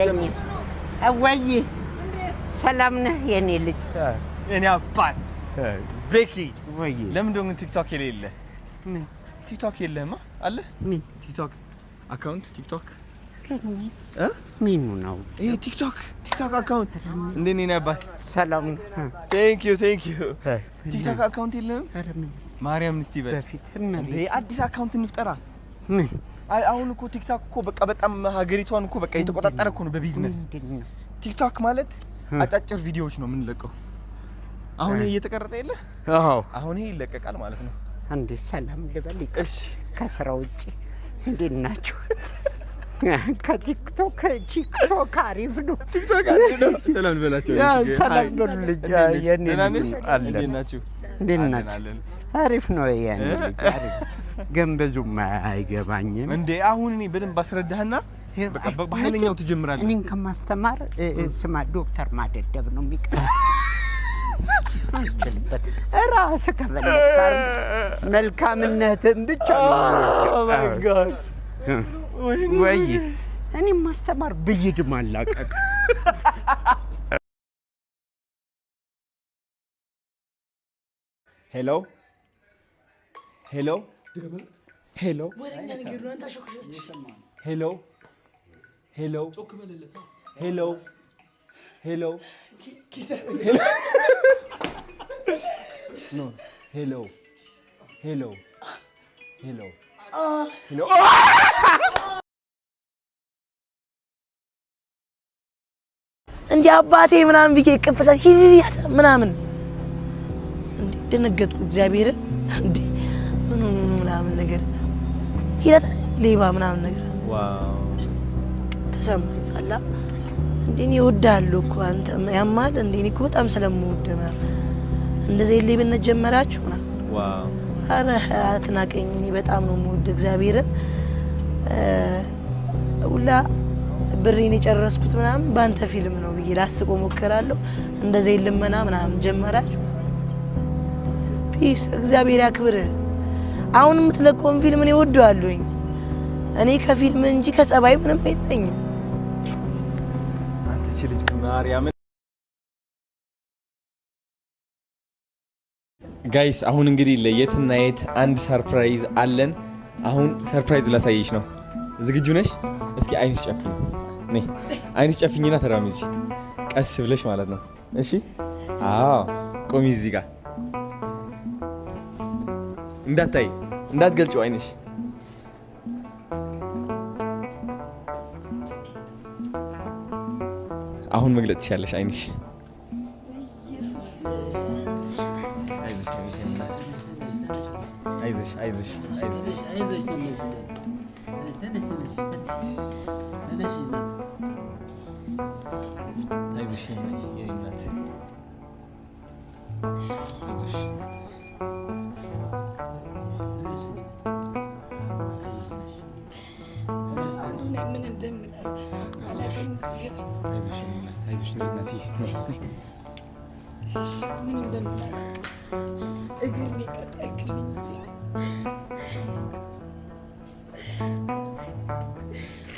አወይ ሰላም ነህ የኔ ልጅ የኔ አባት ቤኪ ወይ ለምን ደው ቲክቶክ የሌለ ቲክቶክ የለህማ አለ ምን ቲክቶክ አካውንት ቲክቶክ ምን ነው ይሄ ቲክቶክ አካውንት እንዴት ነህ አባት ሰላም ቴንክ ዩ ቲክቶክ አካውንት የለህም ማርያም እስቲ በል በፊት እንዴ አዲስ አካውንት እንፍጠራ ምን አሁን እኮ ቲክቶክ እኮ በቃ በጣም ሀገሪቷን እኮ በቃ የተቆጣጠረ እኮ ነው በቢዝነስ ቲክቶክ ማለት አጫጭር ቪዲዮዎች ነው የምንለቀው አሁን እየተቀረጸ የለ አዎ አሁን ይለቀቃል ማለት ነው አንዴ ሰላም ልበል እሺ ከስራ ውጪ እንዴት ናችሁ ከቲክቶክ አሪፍ ነው ቲክቶክ አሪፍ ነው ሰላም ልበላችሁ ያ ሰላም ልጅ የኔ ልጅ አለ እንዴት ናችሁ እንዴት ናችሁ አሪፍ ነው የኔ ልጅ አሪፍ ግን ብዙም አይገባኝም እንዴ አሁን እኔ በደንብ አስረዳህና በቃ በኃይለኛው ትጀምራለህ እኔን ከማስተማር ስማ ዶክተር ማደደብ ነው የሚቀር አልችልበት ራስ ከፈለካር መልካምነትን ብቻ ነው ኦ ማይ ጋድ ወይ እኔን ማስተማር ብይድ ማላቀቅ ሄሎ ሄሎ ወሬኛ ነገር ነው አንተ አሽኩሽ ሄሎ ጮክ በለለታ ሄሎ ኖ ሄሎ እንዴ አባቴ ምናምን ብዬ ቅፈሳ ሂድ ምናምን እንዴ ደነገጥኩ እግዚአብሔርን እንዴ ምናምን ነገር ሂድ ሌባ ምናምን ነገር ዋው ተሰማኝ አላ እንዴ እኔ እወድሃለሁ እኮ አንተ ያማል እንዴ እኔ እኮ በጣም ስለምወድህ እንደዚህ ሌብነት ጀመራችሁ ና ዋው አረ አትናቀኝ እኔ በጣም ነው የምወድህ እግዚአብሔርን ሁላ ብሬን የጨረስኩት ምናምን ባንተ ፊልም ነው ብዬ ላስቆ ሞከራለሁ እንደዚህ ልመና ምናምን ጀመራችሁ ፒስ እግዚአብሔር ያክብር አሁን የምትለቀውን ፊልም እኔ እወደዋለሁኝ እኔ ከፊልም እንጂ ከጸባይ ምንም የለኝም አንተ እቺ ልጅ ማርያም ጋይስ አሁን እንግዲህ ለየትና የት አንድ ሰርፕራይዝ አለን አሁን ሰርፕራይዝ ላሳይሽ ነው ዝግጁ ነሽ እስኪ አይንሽ ጨፍኝ ነይ አይንሽ ጨፍኝና ተራመጂ ቀስ ብለሽ ማለት ነው እሺ አዎ ቆሚ እዚህ ጋር እንዳትገልጪው አይንሽ አሁን መግለጽ ትችያለሽ አይንሽ አይዞሽ የእናት አይዞሽ ምን እንደምን አይዞሽ እናቴ ምን እንደምን እግር ይቀጥልልኝ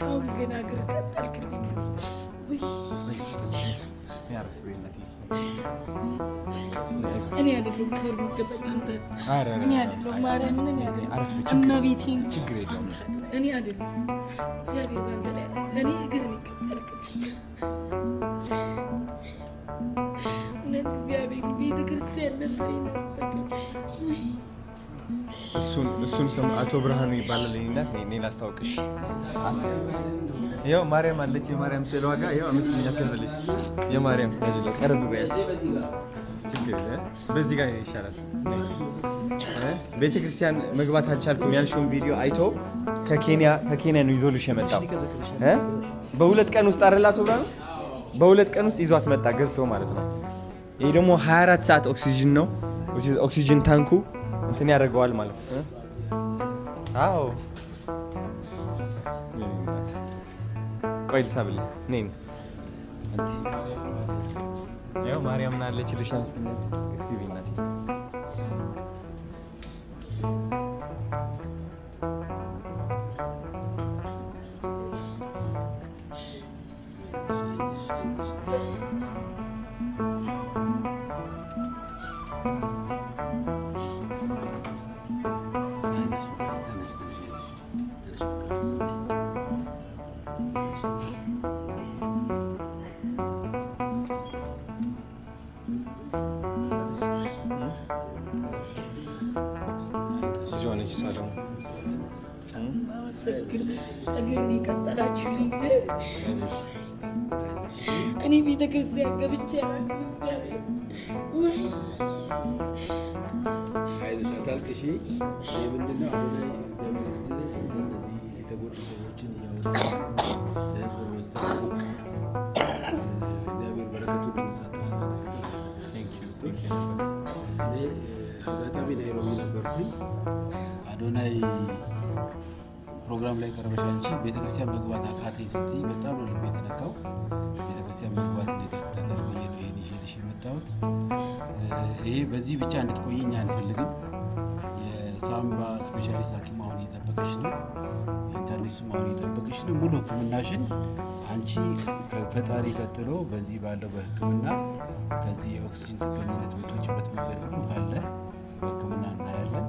አሁን ገና እግር ቀጥልልኝ እኔ አይደለም ከሩ ገበኝ አንተ እኔ አይደለም ማርያም ምን አይደለም እመቤቴን ችግር የለውም እኔ አይደለም እግዚአብሔር ባንተ ላይ ለኔ እግር ይቀጥልልኝ እውነት እግዚአብሔር ቤተ ክርስቲያን ነበር ይናፈቀኝ እሱን ሰው አቶ ብርሃኑ ይባላል እናት ነኝ ላስታውቅሽ ያው ማርያም አለች የማርያም ስዕል ዋጋ ያው አመስግኛ ተፈልሽ የማርያም ታጅለ ቀረብ በያት ችግር በዚህ ጋር ይሻላል ቤተክርስቲያን መግባት አልቻልኩም ያልሽውን ቪዲዮ አይቶ ከኬንያ ነው ይዞልሽ የመጣው በሁለት ቀን ውስጥ አረላቶ ብርሃኑ በሁለት ቀን ውስጥ ይዟት መጣ ገዝቶ ማለት ነው ይሄ ደግሞ 24 ሰዓት ኦክሲጅን ነው ኦክሲጅን ታንኩ እንትን ያደርገዋል ማለት ነው አዎ ቆይ ልሳብልህ ነኝ ያው ማርያም ናለች ልሻን እስኪነት ቲቪ እናቴ ላመሰግን እግሬን የቀጠላችሁልኝ እግዚአብሔር እኔ ቤተ ክርስቲያን ገብቼ አላውቅም። እግዚአብሔር ወይ አይዞሽ አታልቅሺ። ምንድነው አዶናይ እግዚአብሔር ይስጥልህ። አንተ እንደዚህ የተጎዱ ሰዎችን እያወጣ ለህዝብ ማስተላለፍ እግዚአብሔር በረከቱን እንድንሳተፍ እኔ አጋጣሚ ናይሮቢ ነበርኩኝ። አዶናይ ፕሮግራም ላይ ቀረበሽ አንቺ ቤተክርስቲያን መግባት አቃተኝ ስትይ በጣም ነው ልቤ የተነካው። ቤተክርስቲያን መግባት እንዴት ያቅታታል ብዬ ነው ይሄን ይዤልሽ የመጣሁት። ይሄ በዚህ ብቻ እንድትቆይኝ አንፈልግም። የሳምባ ስፔሻሊስት ሐኪም አሁን እየጠበቀሽ ነው። ኢንተርኔትሱም አሁን እየጠበቀሽ ነው። ሙሉ ሕክምናሽን አንቺ ከፈጣሪ ቀጥሎ በዚህ ባለው በሕክምና ከዚህ የኦክሲጅን ጥገኝነት የምትወጪበት መንገድ ሁሉ ካለ በሕክምና እናያለን።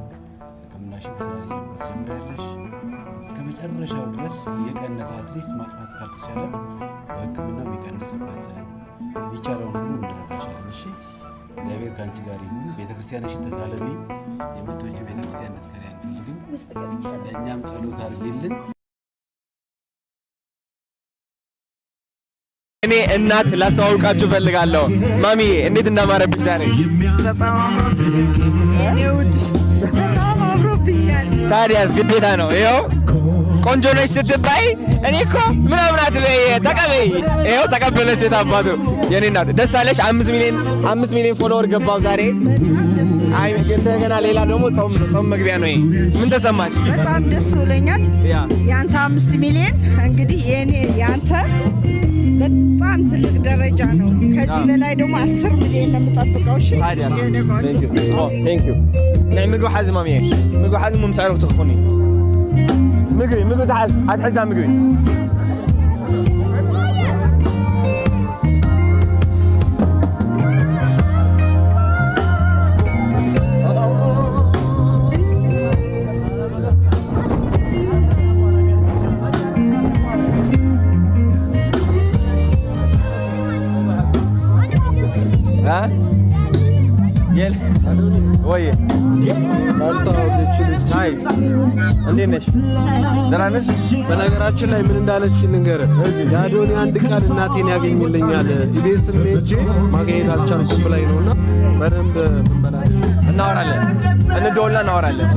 ሕክምናሽን ከዛሬ ጀምሮ ትጀምሪያለሽ እስከ መጨረሻው ድረስ የቀነሰ አትሊስት ማጥፋት ካልተቻለ በሕክምና የሚቀንስበት የሚቻለውን ሁሉ እንድረዳሻለን። እሺ፣ እግዚአብሔር ከአንቺ ጋር ይሁን። ቤተክርስቲያንሽን ተሳለሚ። የምትወጂው ቤተክርስቲያን እንድትቀሪ አንፈልግም። ለእኛም ጸሎት አድርጊልን። እኔ እናት ላስተዋውቃችሁ ፈልጋለሁ። ማሚ እንዴት እንዳማረብሽ ዛሬ! በጣም አምሮብኛል። ታዲያስ ግዴታ ነው። ይኸው ቆንጆ ነች ስትባይ እኔ እኮ ምናምን አትበይ ተቀበይ። ይኸው ተቀበለች። የታባቱ የኔ እናት ደስ አለሽ። 5 ሚሊዮን ፎሎወር ገባው ዛሬ። አይ እንደገና ሌላ ደግሞ ጾም መግቢያ ነው። ምን ተሰማሽ? በጣም ደስ ብሎኛል። ያንተ 5 ሚሊዮን እንግዲህ ያንተ በጣም ትልቅ ደረጃ ነው። ከዚህ በላይ ደግሞ 10 ሚሊዮን ነው የምጠብቀው። እሺ ቴንክ ዩ ናይ ምግቢ ሓዚ ማሚየ ምግቢ ሓዚ ምምሳዕሩ ክትኾኒ ምግቢ ተሓዝ ኣትሕዛ ምግቢ ወይ እንዴት ነሽ? ደህና ነሽ? በነገራችን ላይ ምን እንዳለች ልንገርህ። የአዶኒ አንድ ቃል እናቴን ያገኝልኛል ኢቢኤስን ሄጄ ማግኘት አልቻልኩም ብላኝ ነውና በደንብ እናወራለን፣ እንደውልና እናወራለን።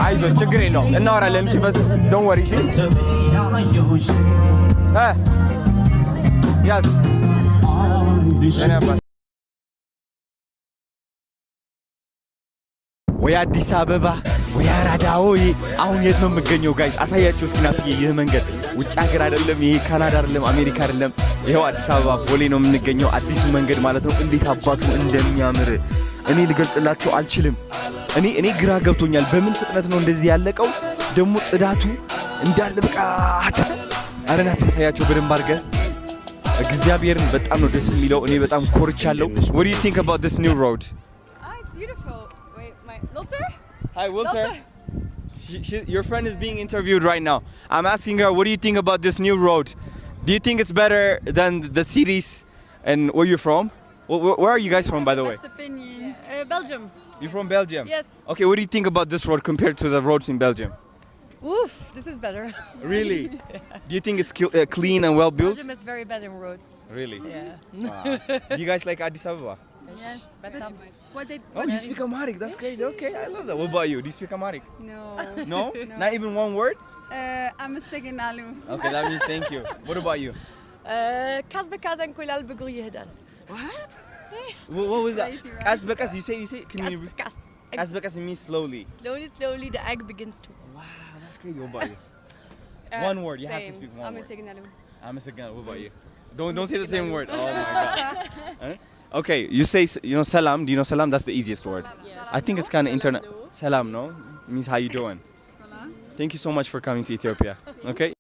አይዞሽ ችግር የለውም እናወራለን። እሺ በስ ዶንት ወሪ። እሺ ያዝ ወይ አዲስ አበባ ወይ አራዳ። ወይ አሁን የት ነው የምገኘው? ጋይስ አሳያችሁ እስኪ ናፍዬ። ይህ መንገድ ውጭ ሀገር አይደለም፣ ይሄ ካናዳ አይደለም፣ አሜሪካ አይደለም። ይሄው አዲስ አበባ ቦሌ ነው የምንገኘው። አዲሱ መንገድ ማለት ነው። እንዴት አባቱ እንደሚያምር እኔ ልገልጽላችሁ አልችልም። እኔ ግራ ገብቶኛል። በምን ፍጥነት ነው እንደዚህ ያለቀው? ደግሞ ጽዳቱ እንዳለ በቃ አረና ታሳያችሁ በደንብ አድርገህ። እግዚአብሔርን በጣም ነው ደስ የሚለው። እኔ በጣም ኮርቻለሁ። What do you think about this new road? It's beautiful. Wait, Wilter? Hi, Wilter. Your friend is being interviewed right now. I'm asking her, what do you think about this new road? Do you think it's better than the cities? And where are you from? Where are you guys from, by the way? Best opinion. Belgium. You're from Belgium? Yes. Okay, what do you think about this road compared to the roads in Belgium? Oof, this is better. Really? Do you think it's clean and well built? Belgium is very bad in roads. Really? Yeah. Do you guys like Addis Ababa? Yes, but what Oh, you speak Amharic. That's crazy. Okay, I love that. What about you? Do you speak Amharic? No. No? Not even one word? I'm a Seginalu. Okay, that means thank you. What about you? Kazbekaz and Kulal Bugul Yehedan. What was that? Crazy, right? Asbekas, you say? Can you? Kazbekas. Asbekas means slowly. Slowly, the egg begins to. Wow, that's crazy. What about you? One word. You have to speak one I'm word. a Seginalu. I'm a Seginalu. What about you? Don't say the same word. Oh my god. Huh? Okay, you say salam. Do you know salam? That's the easiest word. I think it's kind of internet. Salam, no? It means how you doing. Thank you so much for coming to Ethiopia. Okay.